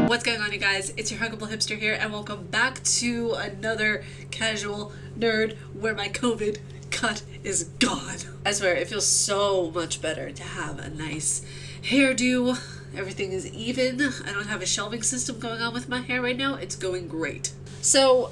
What's going on, you guys? It's your huggable hipster here, and welcome back to another casual nerd where my COVID cut is gone. I swear, it feels so much better to have a nice hairdo. Everything is even. I don't have a shelving system going on with my hair right now. It's going great. So,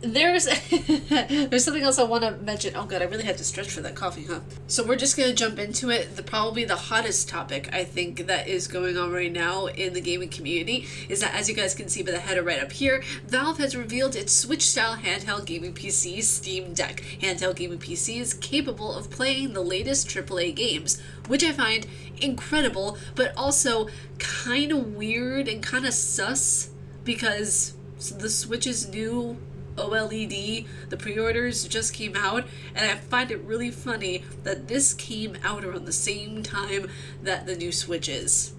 there's there's something else I want to mention. Oh god, I really had to stretch for that coffee, huh? So we're just gonna jump into it. Probably the hottest topic I think that is going on right now in the gaming community is that, as you guys can see by the header right up here, Valve has revealed its Switch-style handheld gaming PC, Steam Deck. Handheld gaming PC is capable of playing the latest AAA games, which I find incredible, but also kind of weird and kind of sus, because the Switch's new OLED, the pre-orders just came out, and I find it really funny that this came out around the same time that the new Switch is.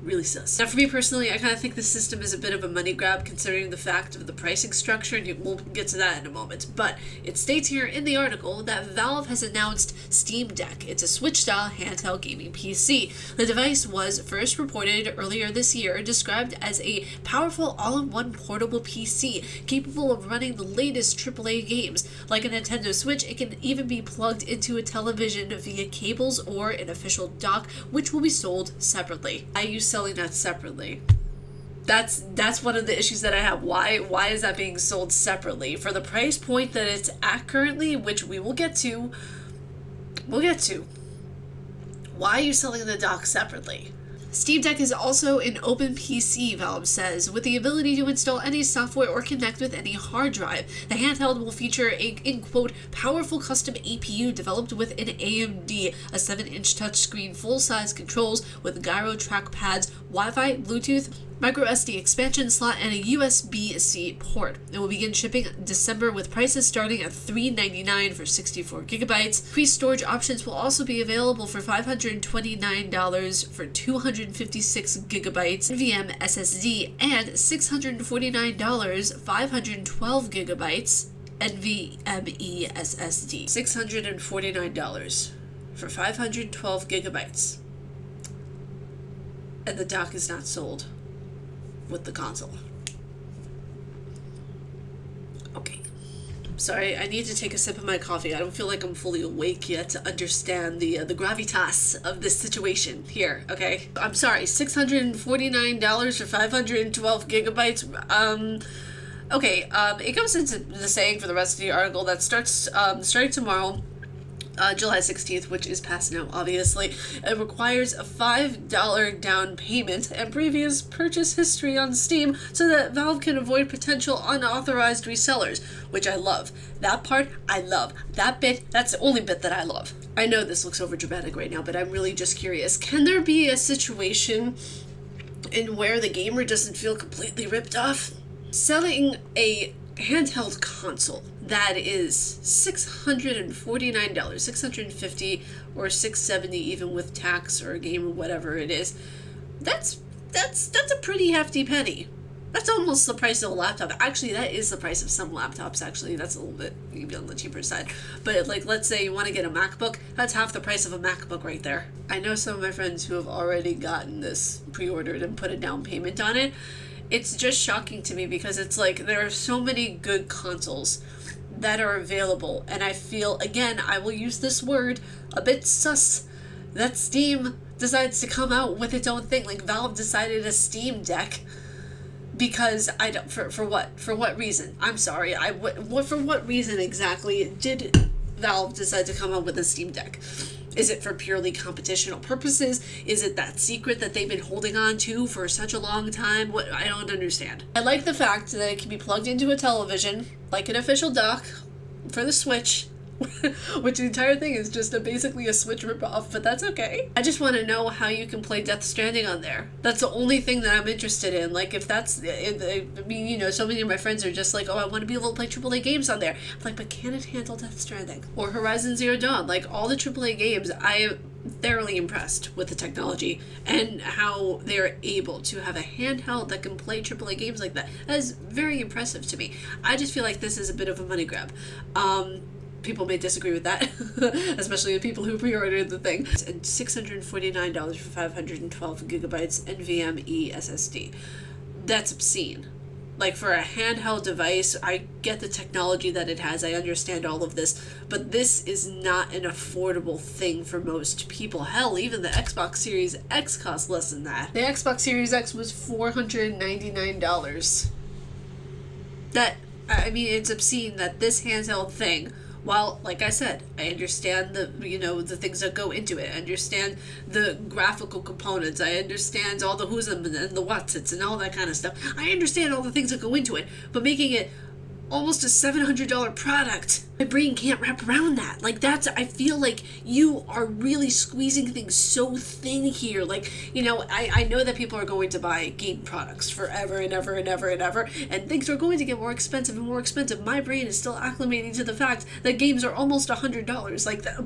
Really sus. Now, for me personally, I kind of think the system is a bit of a money grab considering the fact of the pricing structure, and we'll get to that in a moment. But it states here in the article that Valve has announced Steam Deck. It's a Switch-style handheld gaming PC. The device was first reported earlier this year, described as a powerful all-in-one portable PC capable of running the latest AAA games. Like a Nintendo Switch, it can even be plugged into a television via cables or an official dock, which will be sold separately. I use selling that separately. That's one of the issues that I have. Why is that being sold separately for the price point that it's at currently, which we will get to. Why are you selling the dock separately? Steam Deck is also an open PC, Valve says, with the ability to install any software or connect with any hard drive. The handheld will feature a, in quote, powerful custom APU developed with an AMD, a 7-inch touchscreen, full-size controls with gyro trackpads, Wi-Fi, Bluetooth, microSD expansion slot, and a USB-C port. It will begin shipping December with prices starting at $399 for 64 gigabytes. Increased storage options will also be available for $529 for 256 gigabytes NVMe SSD and $649 512 gigabytes NVMe SSD. $649 for 512 gigabytes. And the dock is not sold with the console. Okay. Sorry, I need to take a sip of my coffee. I don't feel like I'm fully awake yet to understand the gravitas of this situation here, okay? I'm sorry, $649 for 512 gigabytes. Okay, it goes into the saying for the rest of the article that starts starting tomorrow, July 16th, which is past now, obviously. It requires a $5 down payment and previous purchase history on Steam so that Valve can avoid potential unauthorized resellers, which I love. That part, I love. That bit, that's the only bit that I love. I know this looks overdramatic right now, but I'm really just curious. Can there be a situation in where the gamer doesn't feel completely ripped off? Selling a handheld console that is $649, $650 or $670 even with tax or a game or whatever it is. That's a pretty hefty penny. That's almost the price of a laptop. Actually, that is the price of some laptops. Actually, that's a little bit maybe on the cheaper side. But like, let's say you want to get a MacBook, that's half the price of a MacBook right there. I know some of my friends who have already gotten this pre-ordered and put a down payment on it. It's just shocking to me because it's like there are so many good consoles that are available, and I feel, again, I will use this word, a bit sus that Steam decides to come out with its own thing. Like, Valve decided a Steam Deck because I don't, for what reason? I'm sorry, for what reason exactly did Valve decide to come out with a Steam Deck? Is it for purely competitional purposes? Is it that secret that they've been holding on to for such a long time? What, I don't understand. I like the fact that it can be plugged into a television, like an official dock for the Switch, which the entire thing is just basically a Switch ripoff, but that's okay. I just want to know how you can play Death Stranding on there. That's the only thing that I'm interested in. Like, if that's, I mean, you know, so many of my friends are just like, oh, I want to be able to play AAA games on there. I'm like, but can it handle Death Stranding? Or Horizon Zero Dawn? Like, all the AAA games, I am thoroughly impressed with the technology and how they're able to have a handheld that can play AAA games like that. That is very impressive to me. I just feel like this is a bit of a money grab. people may disagree with that, especially the people who pre-ordered the thing. And $649 for 512 gigabytes NVMe SSD. That's obscene. Like, for a handheld device, I get the technology that it has, I understand all of this, but this is not an affordable thing for most people. Hell, even the Xbox Series X costs less than that. The Xbox Series X was $499. That, I mean, it's obscene that this handheld thing, while, like I said, I understand the, you know, the things that go into it. I understand the graphical components. I understand all the who's and the what's it's and all that kind of stuff. I understand all the things that go into it. But making it almost a $700 product, my brain can't wrap around that. Like, that's, I feel like you are really squeezing things so thin here. Like, you know, I know that people are going to buy game products forever and ever and ever and ever, and things are going to get more expensive and more expensive. My brain is still acclimating to the fact that games are almost $100. Like, that,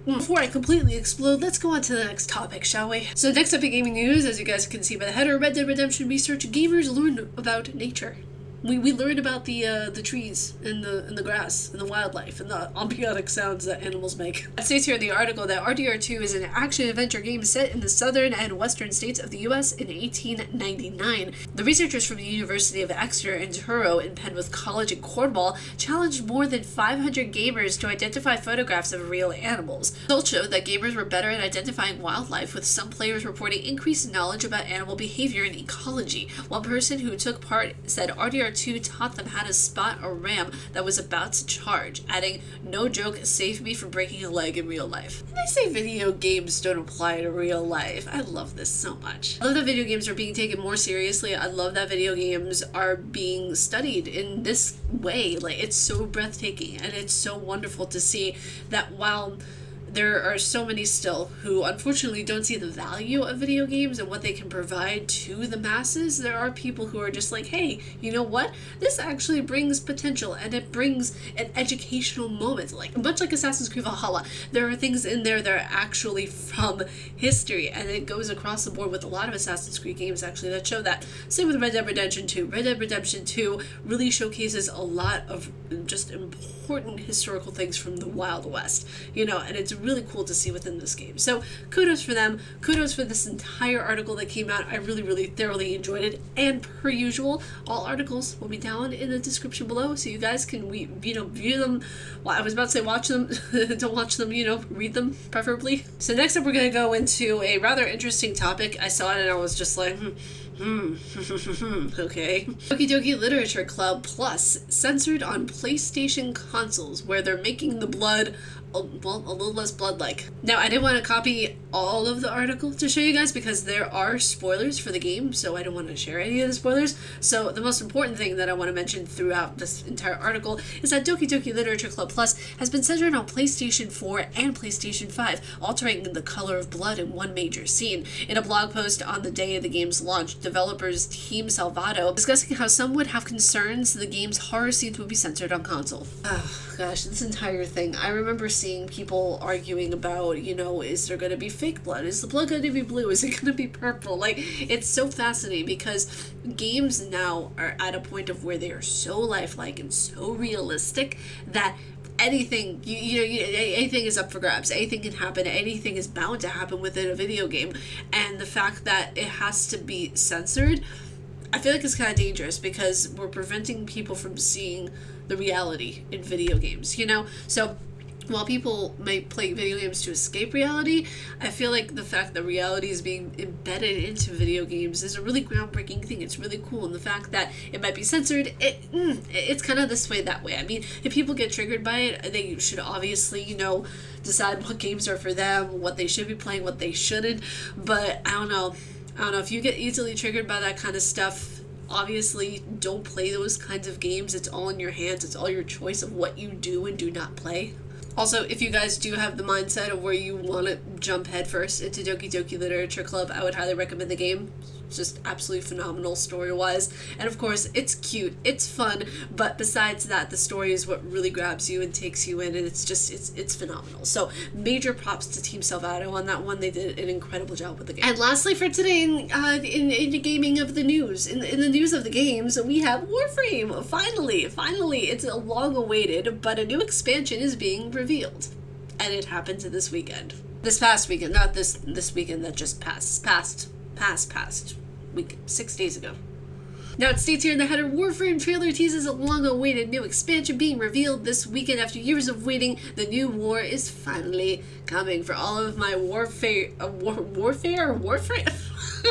before I completely explode, let's go on to the next topic, shall we? So next up in gaming news, as you guys can see by the header, Red Dead Redemption research, gamers learn about nature. We learned about the trees and the grass and the wildlife and the ambient sounds that animals make. It states here in the article that RDR2 is an action-adventure game set in the southern and western states of the U.S. in 1899. The researchers from the University of Exeter and Truro in Penwith College in Cornwall challenged more than 500 gamers to identify photographs of real animals. Results showed that gamers were better at identifying wildlife, with some players reporting increased knowledge about animal behavior and ecology. One person who took part said RDR2 taught them how to spot a ram that was about to charge, adding, "No joke, saved me from breaking a leg in real life." And they say video games don't apply to real life. I love this so much. I love that video games are being taken more seriously. I love that video games are being studied in this way. Like, it's so breathtaking, and it's so wonderful to see that while there are so many still who unfortunately don't see the value of video games and what they can provide to the masses, there are people who are just like, hey, you know what? This actually brings potential, and it brings an educational moment. Like, much like Assassin's Creed Valhalla, there are things in there that are actually from history, and it goes across the board with a lot of Assassin's Creed games actually that show that. Same with Red Dead Redemption 2. Red Dead Redemption 2 really showcases a lot of just important historical things from the Wild West, you know, and it's really cool to see within this game. So kudos for them. Kudos for this entire article that came out. I really thoroughly enjoyed it. And per usual, all articles will be down in the description below, so you guys can view them. Well, I was about to say watch them. Don't watch them, you know, read them preferably. So next up, we're going to go into a rather interesting topic. I saw it and I was just like, okay. Doki Literature Club Plus censored on PlayStation consoles, where they're making the blood a little less blood-like. Now, I didn't want to copy all of the article to show you guys because there are spoilers for the game, so I don't want to share any of the spoilers. So the most important thing that I want to mention throughout this entire article is that Doki Literature Club Plus has been censored on PlayStation 4 and PlayStation 5, altering the color of blood in one major scene. In a blog post on the day of the game's launch, developers Team Salvato discussing how some would have concerns the game's horror scenes would be censored on console. Oh gosh, this entire thing. I remember seeing people arguing about, you know, is there going to be fake blood? Is the blood going to be blue? Is it going to be purple? Like, it's so fascinating because games now are at a point of where they are so lifelike and so realistic that anything, anything is up for grabs. Anything can happen. Anything is bound to happen within a video game. And the fact that it has to be censored, I feel like it's kind of dangerous because we're preventing people from seeing the reality in video games, you know? So while people may play video games to escape reality, I feel like the fact that reality is being embedded into video games is a really groundbreaking thing. It's really cool, and the fact that it might be censored, it's kind of this way, that way. I mean, if people get triggered by it, they should obviously, you know, decide what games are for them, what they should be playing, what they shouldn't, but I don't know, if you get easily triggered by that kind of stuff, obviously don't play those kinds of games. It's all in your hands. It's all your choice of what you do and do not play. Also, if you guys do have the mindset of where you want to jump headfirst into Doki Literature Club, I would highly recommend the game. just absolutely phenomenal story-wise. And of course, it's cute, it's fun, but besides that, the story is what really grabs you and takes you in, and it's phenomenal. So major props to Team Salvato on that one. They did an incredible job with the game. And lastly for today, in the gaming of the news, in the news of the games, we have Warframe. Finally, it's a long awaited, but a new expansion is being revealed. And it happened this weekend. This past weekend, not this weekend that just past week, 6 days ago. Now it states here in the header, Warframe trailer teases a long-awaited new expansion being revealed this weekend. After years of waiting, the new war is finally coming. For all of my Warframe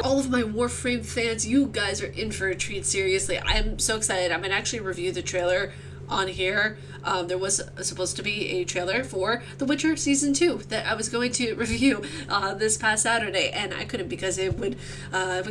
all of my Warframe fans, you guys are in for a treat, seriously. I'm so excited. I'm gonna actually review the trailer on here. There was supposed to be a trailer for The Witcher Season 2 that I was going to review this past Saturday, and I couldn't because it would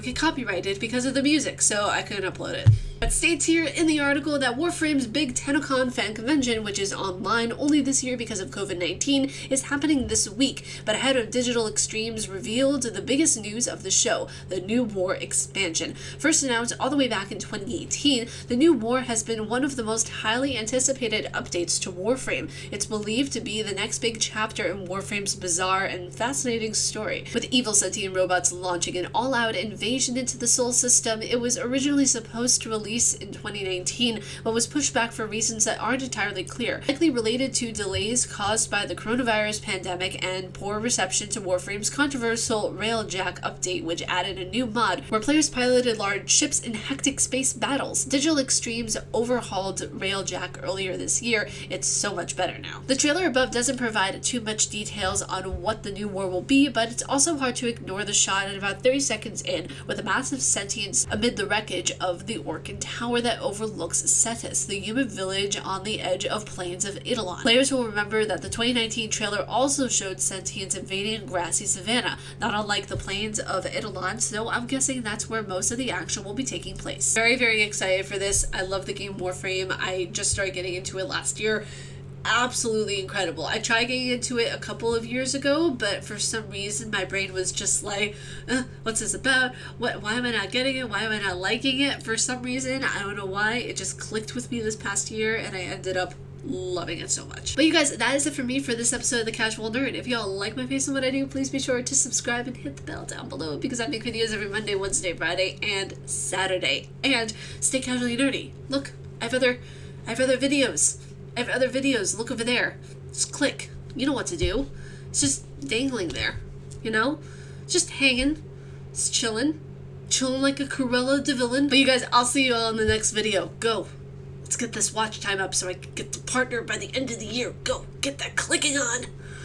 get copyrighted because of the music, so I couldn't upload it. It states here in the article that Warframe's big TennoCon fan convention, which is online only this year because of COVID-19, is happening this week. But ahead of Digital Extremes revealed the biggest news of the show, the New War expansion. First announced all the way back in 2018, the New War has been one of the most highly anticipated updates to Warframe. It's believed to be the next big chapter in Warframe's bizarre and fascinating story. With evil sentient robots launching an all-out invasion into the Sol system, it was originally supposed to release in 2019, but was pushed back for reasons that aren't entirely clear, likely related to delays caused by the coronavirus pandemic and poor reception to Warframe's controversial Railjack update, which added a new mod where players piloted large ships in hectic space battles. Digital Extremes overhauled Railjack earlier this year. It's so much better now. The trailer above doesn't provide too much details on what the new war will be, but it's also hard to ignore the shot at about 30 seconds in with a massive sentience amid the wreckage of the Orcan tower that overlooks Cetus, the human village on the edge of plains of Eidolon. Players will remember that the 2019 trailer also showed sentients invading a grassy savanna, not unlike the plains of Eidolon, so I'm guessing that's where most of the action will be taking place. Very, very excited for this. I love the game Warframe. I just started getting into it last year. Absolutely incredible. I tried getting into it a couple of years ago, but for some reason my brain was just like, what's this about? Why am I not getting it? Why am I not liking it? For some reason, I don't know why, it just clicked with me this past year and I ended up loving it so much. But you guys, that is it for me for this episode of The Casual Nerd. If y'all like my face and what I do, please be sure to subscribe and hit the bell down below because I make videos every Monday, Wednesday, Friday, and Saturday. And stay casually nerdy. Look, I have other videos. Look over there. Just click. You know what to do. It's just dangling there. You know? Just hanging. Just chilling. Chilling like a Cruella de Villain. But you guys, I'll see you all in the next video. Go. Let's get this watch time up so I can get the partner by the end of the year. Go. Get that clicking on.